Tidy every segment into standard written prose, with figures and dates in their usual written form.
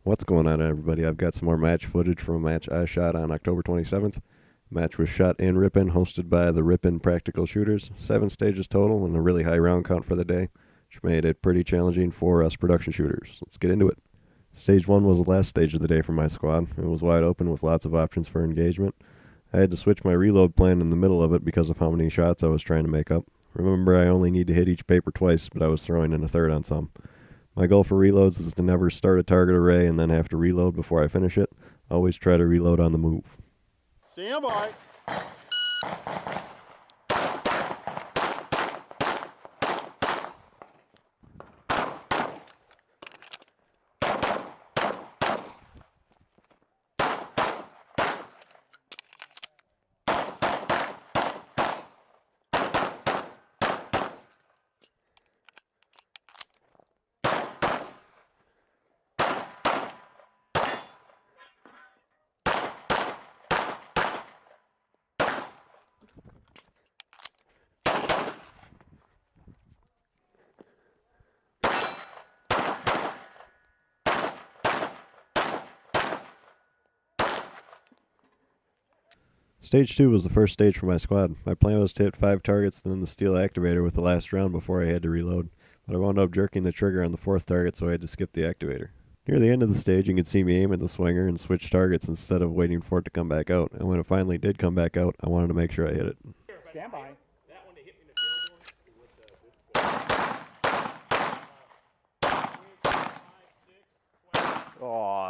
What's going on, everybody? I've got some more match footage from a match I shot on October 27th. Match was shot in Ripon, hosted by the Ripon Practical Shooters. 7 stages total and a really high round count for the day, which made it pretty challenging for us production shooters. Let's get into it. Stage 1 was the last stage of the day for my squad. It was wide open with lots of options for engagement. I had to switch my reload plan in the middle of it because of how many shots I was trying to make up. Remember, I only need to hit each paper twice, but I was throwing in a third on some. My goal for reloads is to never start a target array and then have to reload before I finish it. Always try to reload on the move. Stand by. Stage 2 was the first stage for my squad. My plan was to hit 5 targets and then the steel activator with the last round before I had to reload, but I wound up jerking the trigger on the 4th target, so I had to skip the activator. Near the end of the stage, you can see me aim at the swinger and switch targets instead of waiting for it to come back out, and when it finally did come back out, I wanted to make sure I hit it. Stand by. Oh.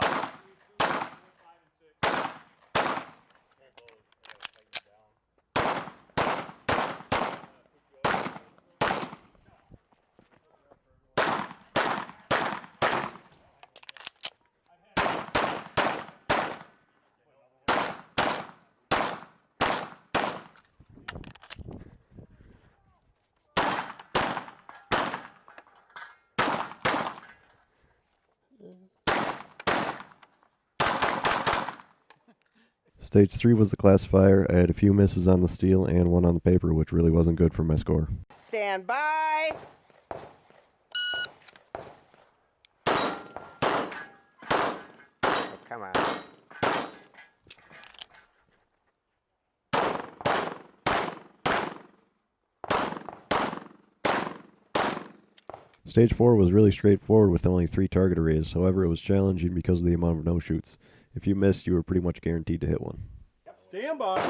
Stage 3 was the classifier. I had a few misses on the steel and one on the paper, which really wasn't good for my score. Stand by. Oh, come on. Stage 4 was really straightforward with only 3 target arrays, however it was challenging because of the amount of no-shoots. If you missed, you were pretty much guaranteed to hit one. Stand by.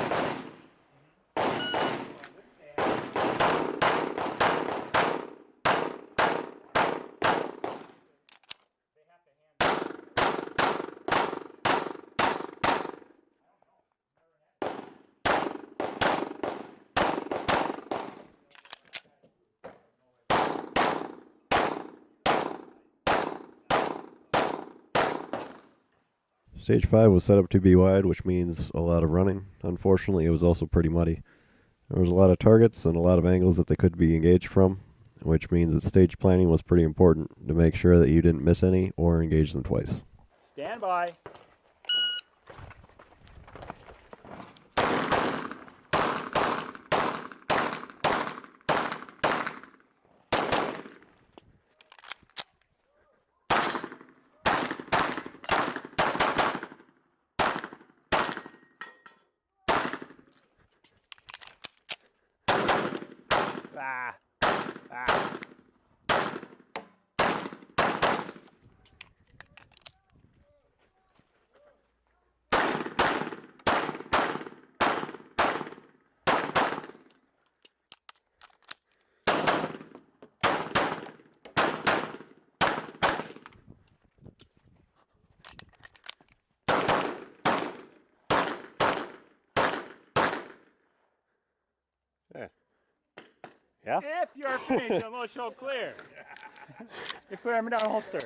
Stage 5 was set up to be wide, which means a lot of running. Unfortunately, it was also pretty muddy. There was a lot of targets and a lot of angles that they could be engaged from, which means that stage planning was pretty important to make sure that you didn't miss any or engage them twice. Stand by. Ah. Ah. Yeah? If you're finished, I'm going to show clear. If clear, I'm down holster.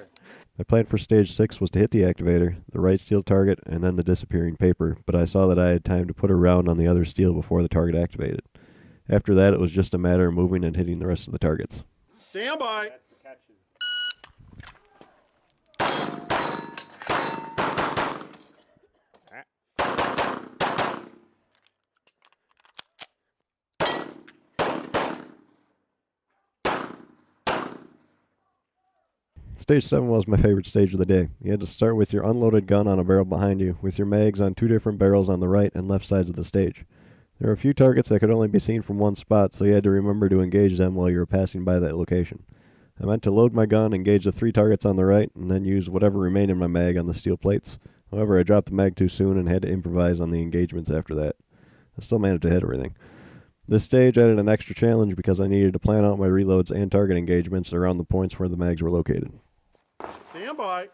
My plan for stage 6 was to hit the activator, the right steel target, and then the disappearing paper, but I saw that I had time to put a round on the other steel before the target activated. After that, it was just a matter of moving and hitting the rest of the targets. Stand by. That's the catches. Stage 7 was my favorite stage of the day. You had to start with your unloaded gun on a barrel behind you, with your mags on 2 different barrels on the right and left sides of the stage. There were a few targets that could only be seen from one spot, so you had to remember to engage them while you were passing by that location. I meant to load my gun, engage the 3 targets on the right, and then use whatever remained in my mag on the steel plates. However, I dropped the mag too soon and had to improvise on the engagements after that. I still managed to hit everything. This stage added an extra challenge because I needed to plan out my reloads and target engagements around the points where the mags were located. Stand by.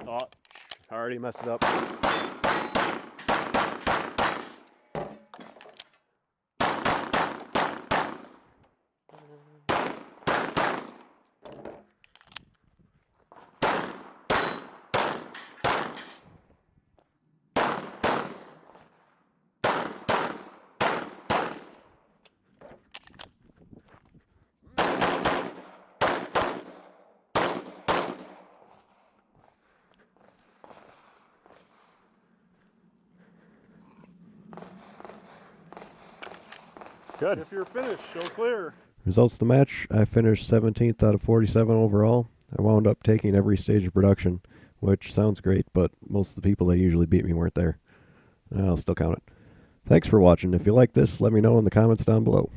Oh, I already messed it up. Good. If you're finished, show clear. Results of the match, I finished 17th out of 47 overall. I wound up taking every stage of production, which sounds great, but most of the people that usually beat me weren't there. I'll still count it. Thanks for watching. If you like this, let me know in the comments down below.